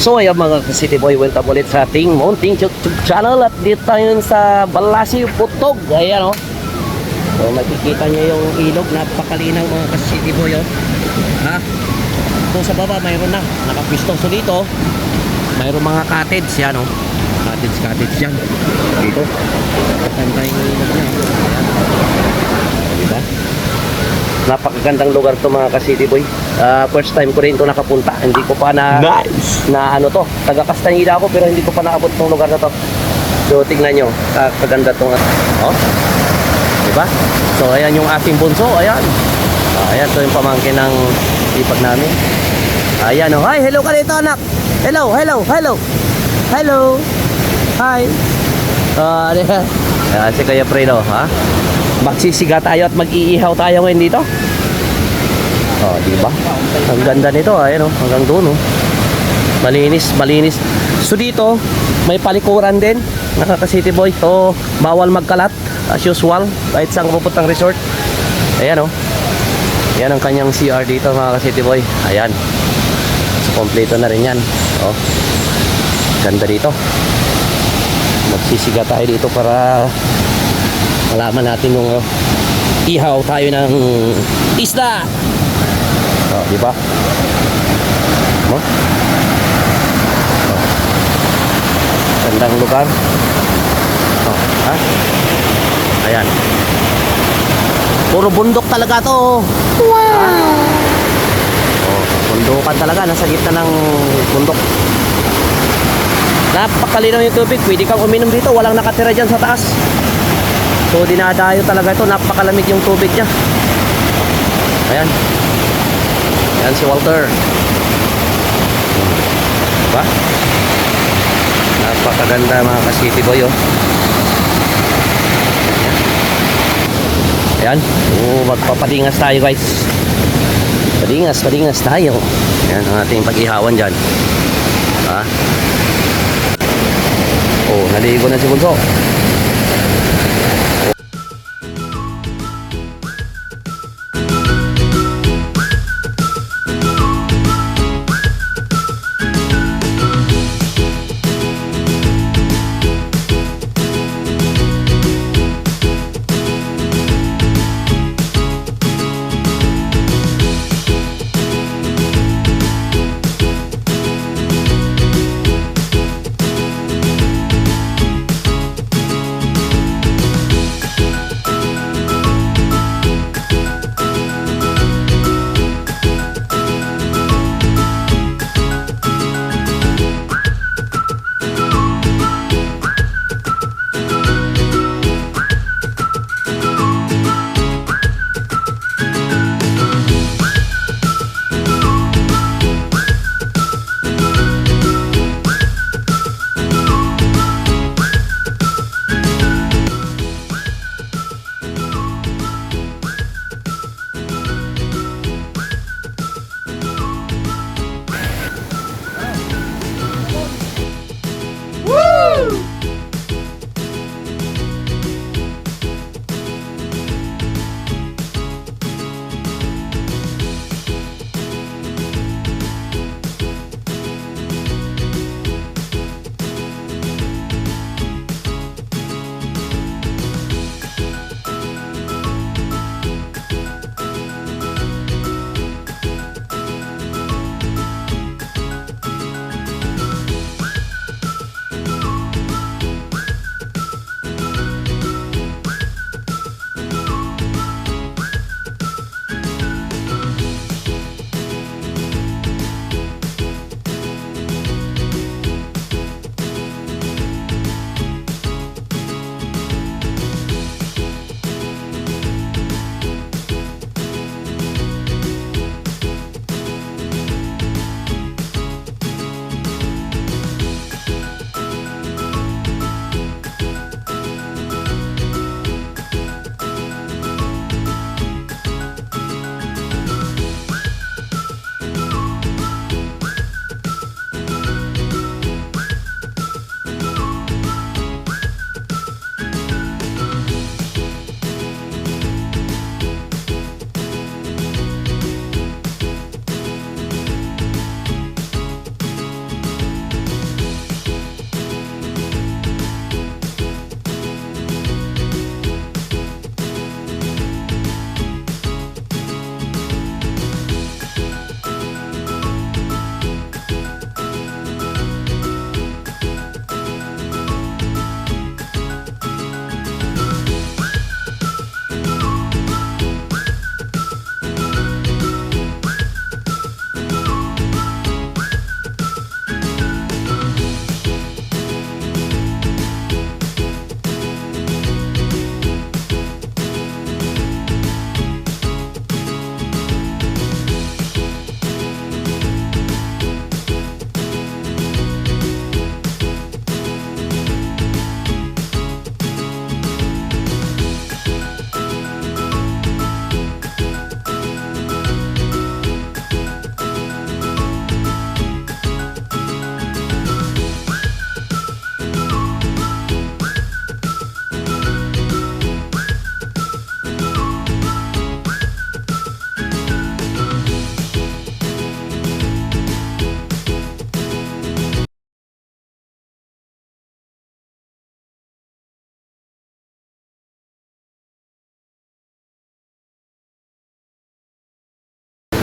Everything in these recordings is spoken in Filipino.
So ayan mga City Boy, welcome ulit sa ating Mounting YouTube channel. At dito tayo sa Balasi, Putog. Ayan o. So makikita nyo yung ilog, napakalinaw mga City Boy o. Ha? So sa baba mayroon na nakapistong. So dito mayroon mga cottage yan o. Cottage yan. Dito ganda yung ilog niya. Ayan. Diba? Napakagandang lugar to mga ka-City Boy. First time ko rin ito nakapunta. Hindi ko pa na ano to. Taga Castaneda ako pero hindi ko pa naabot tong lugar na to. So tingnan nyo. Kaganda tong oh. Diba? So ayan yung ating bunso. Ayan. Ayan to yung pamangkin ng ipag namin. Ayan oh. Hi, hello ka dito anak. Hello. Hello. Hi. Ayan si Kuya Fredo, ha? Magsisiga tayo at mag-iihaw tayo ngayon dito. Oh, di ba? Ang ganda nito, ayun oh, hanggang doon oh. Malinis. So dito, may palikuran din, nakaka-City Boy. So, bawal magkalat as usual kahit saan pupuntang resort. Ayan oh. Yan ang kanyang CR dito, mga ka-City Boy. Ayan. So, kompleto na rin yan. Oh. Ganda dito. Magsisiga tayo dito para malaman natin yung ihaw tayo ng isda. Oh, di ba? Oh. Oh. Gandang lugar. Oh, ha? Ayan. Puro bundok talaga to. Wow. Oh, bundukan talaga, nasa gitna ng bundok. Napakalinaw yung tubig, pwede kang uminom dito, walang nakatira dyan sa taas. So dinadayo talaga ito, napakalamig yung tubig niya. Ayan. Ayan si Walter. Diba? Napakaganda mga ka-City Boy oh. Ayan. Magpapadingas tayo guys. Padingas tayo. Ayan ang ating pag-ihawan dyan. Ha? Oh, naligo na si Bunso.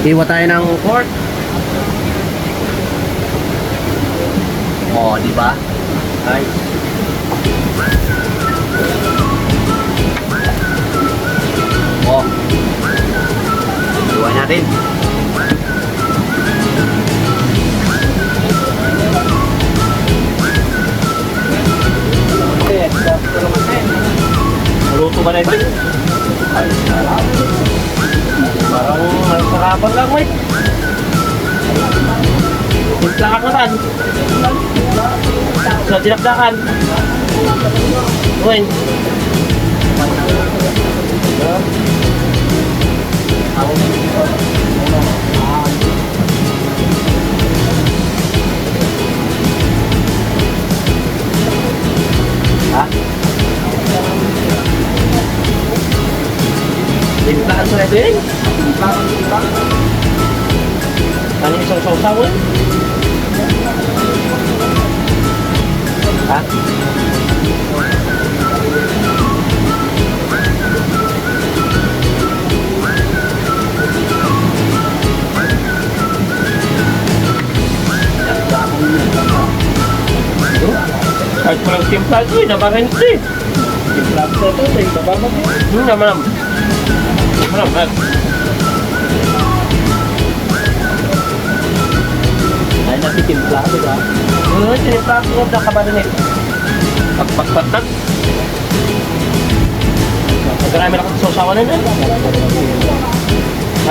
Iwa tayo ng pork. Oh, di ba? Nice. Oh. Iwa natin. Maluto ba na ito? Ay, sarap. Parang sarapan lang, mate. Tinplakan naman. Sa tinakdakan. Uy. Ha? Tinplakan sa ito yun? Ano yung isang sausaw yun? Ha? Kahit palang timpla ito eh, nabakan ito eh. Timpla ito eh, nabakan ito. Naman. Naman. Ay, nakitimpla ito ba? Oo, timpla ito na kabaran eh. Pagpagpagpag. Nagarami na kong sausawan na yan.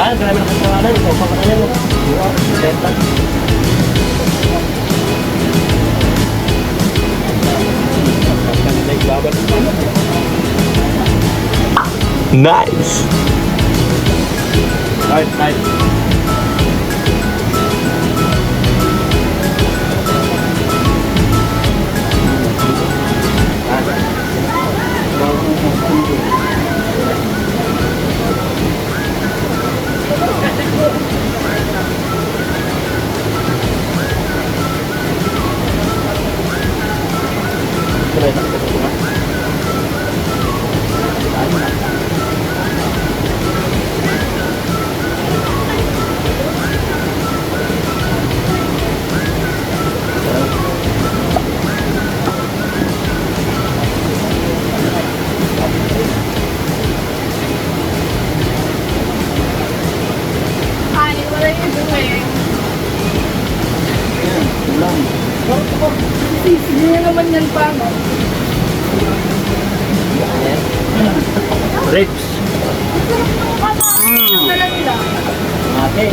Ha? Nagarami na kong sausawan na yan. Sausawan na yan. Senta. Nice. Nice. Hi, what are you doing? Hindi na naman yan pa, no? Ribs. Dala nila. Okay.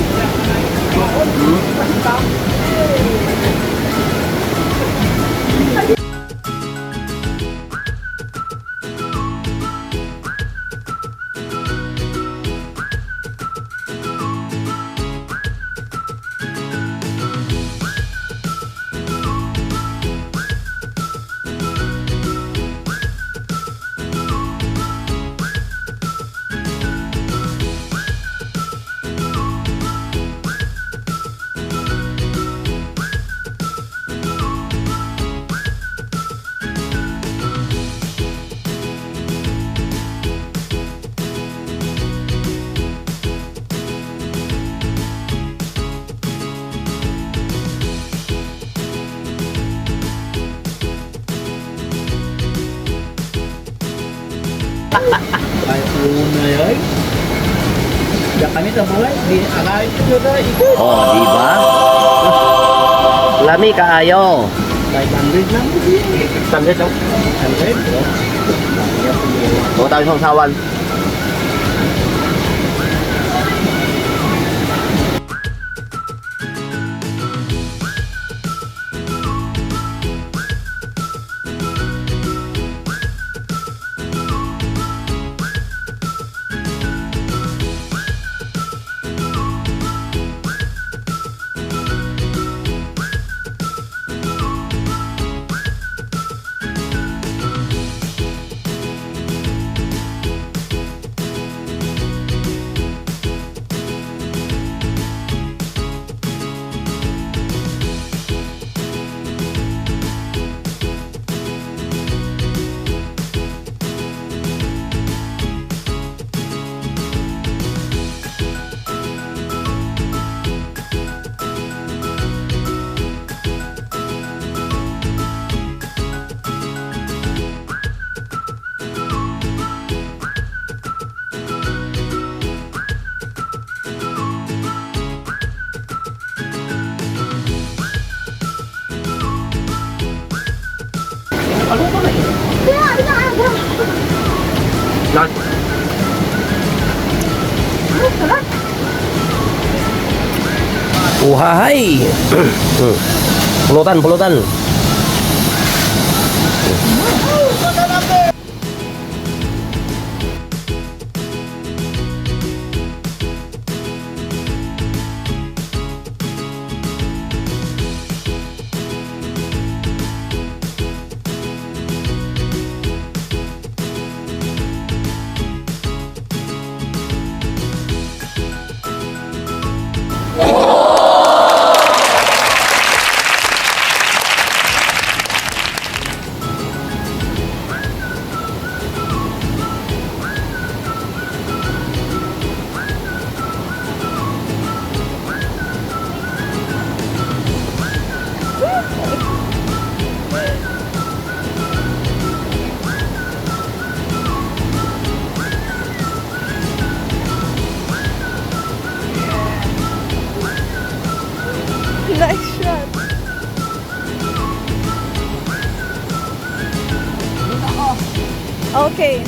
Ay, una yun. Ya kami tabuhay, di akawit ko na ikot. Oh, di ba? Lami kaayo. 500 lang po din. Standard lang. 100, bro. Huwag tayo sausawan. Ano ba na yun? Kaya, inaaga. Lahat. Ano ka? Uhahay! Pulutan, pulutan. Nice shot. Okay.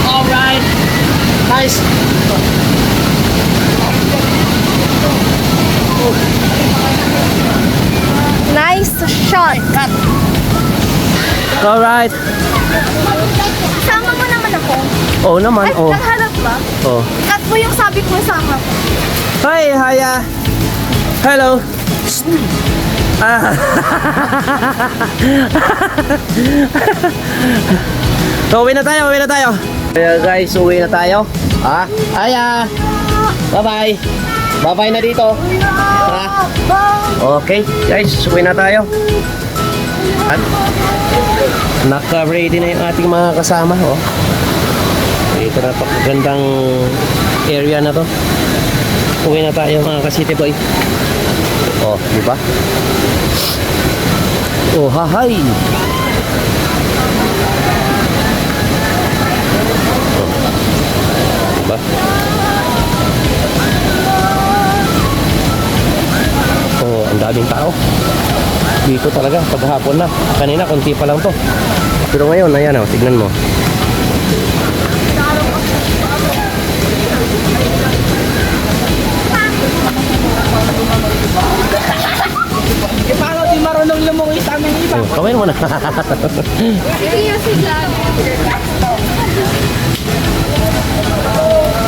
Alright. Nice. Nice shot. Alright. Sama mo naman ako. Oh naman, Ay, oh. nagharap ba? Oh. Cut mo yung sabi ko sama ko. Hi, Haya. Hello. Ah. So, uwi na tayo, uwi na tayo. Kaya guys, uwi na tayo. Ha? Haya. Bye-bye. Bye-bye na dito. Ha? Okay, guys, uwi na tayo. At naka-ready na yung ating mga kasama, oh. Ito na napakagandang area na to. Uwi na tayo mga ka-city boy. Oh, di ba? Oh, hahay. Oh, di ba? Oh, ang daming tao. Dito talaga, paghapon na. Kanina, konti pa lang to. Pero ngayon, ayan o, tignan mo. Eh, paano di marunong lumungi sa aming iba? Oh, kamay mo na. Hindi yung si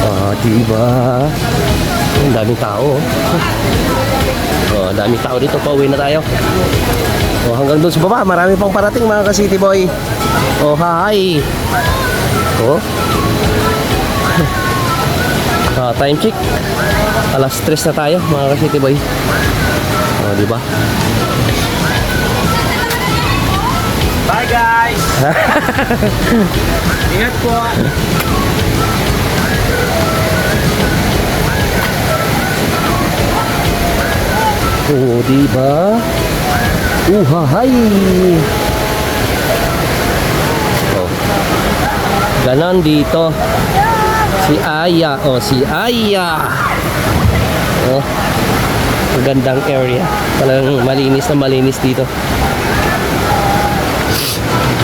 Ah, diba? Ang daming tao. Oh, ang daming tao dito. Pauwi na tayo. Oh, hanggang doon sa baba, marami pang parating mga ka-city boy. Oh, hi. Oh. Ah, time check. Alas 3 na tayo mga ka-city boy. Oh, diba? Bye guys! Ingat po! Oh, diba? Uhahay! Oh. Ganon dito. Si Aya. Oh, si Aya. Oh. Magandang area. Talagang malinis na malinis dito.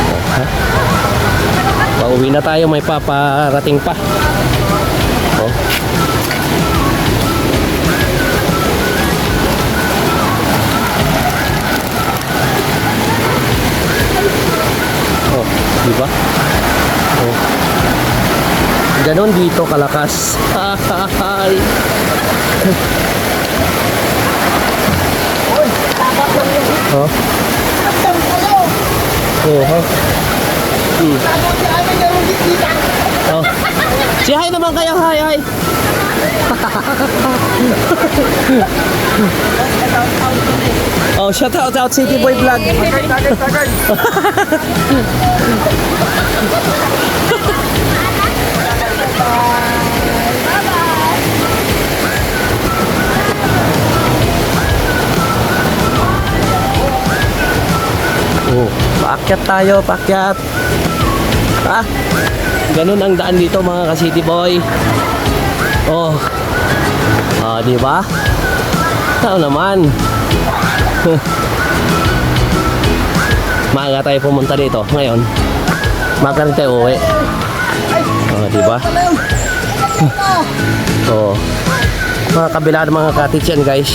Oh, ha? Pauwi na tayo. May paparating pa. Oh. Oh, di ba? Oh. Ganon dito kalakas. Hahahay. Oh. Oh, ha. Oh. Si hi naman kayo, hi. Oh, shout out City Boy Vlog. Oh, paakyat tayo, paakyat. Ah, ganun ang daan dito mga ka-City Boy. Oh. Ah, di ba? Tao naman. Maaga tayo pumunta dito ngayon. Maaga rin tayo uwi. Oh, di ba? Oh. Mga kabila ng mga cottage yan, guys.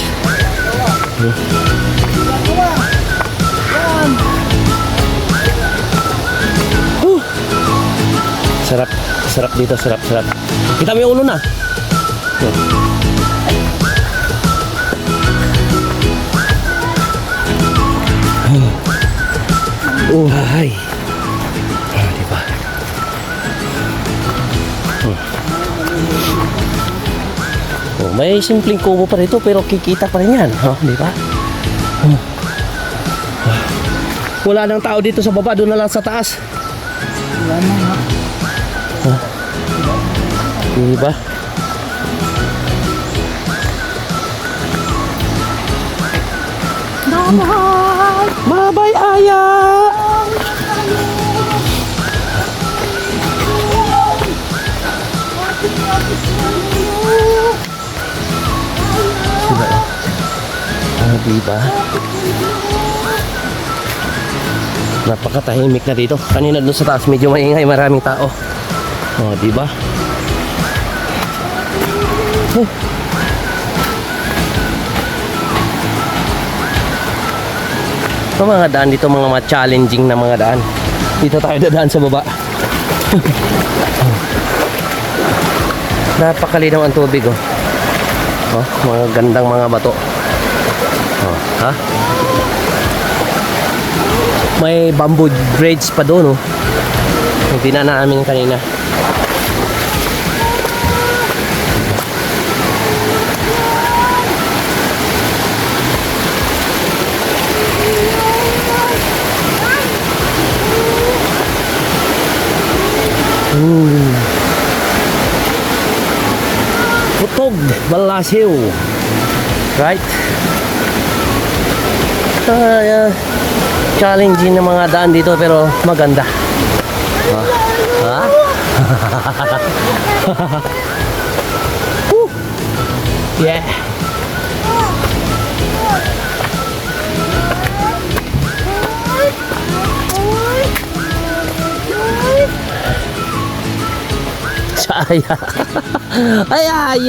Sarap, sarap dito, sarap. Kita mo yung ulo na. Hay. Ah, diba? Oh, may simpleng kubo pa rito pero kikita pa rin yan, diba? Wala nang tao dito sa baba, doon na lang sa taas. Diba? Bye-bye, Aya! Diba? Napakatahimik na dito. Kanina doon sa taas medyo maingay, maraming tao. Oh, diba? Ito mga daan dito, mga challenging na mga daan. Dito tayo dadaan sa baba. Napakalinaw ang tubig, oh. Oh, mga gandang mga bato. Oh, ha? May bamboo bridge pa doon, oh. Yung dinaanan namin kanina. Putog, Balasiw. Right? Challenging na mga daan dito pero maganda. Ha? Yeah. Saya. Ay.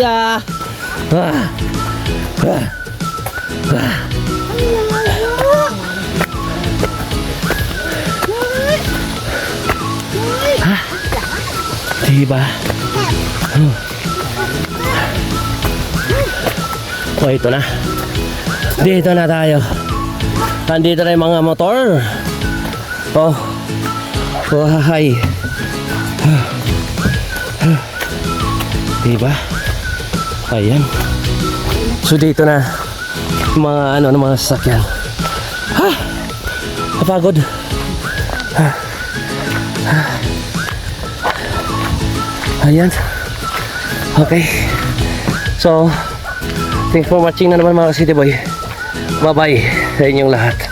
Diba? Oh, ito na. Dito na tayo. Nandito na yung mga motor. Oh. Oh, hi. Diba? Ayan. So dito na mga mga sasakyan. Ha! Napagod. Ayan. Okay. So, thanks for watching na naman mga City Boy. Bye-bye sa inyong lahat.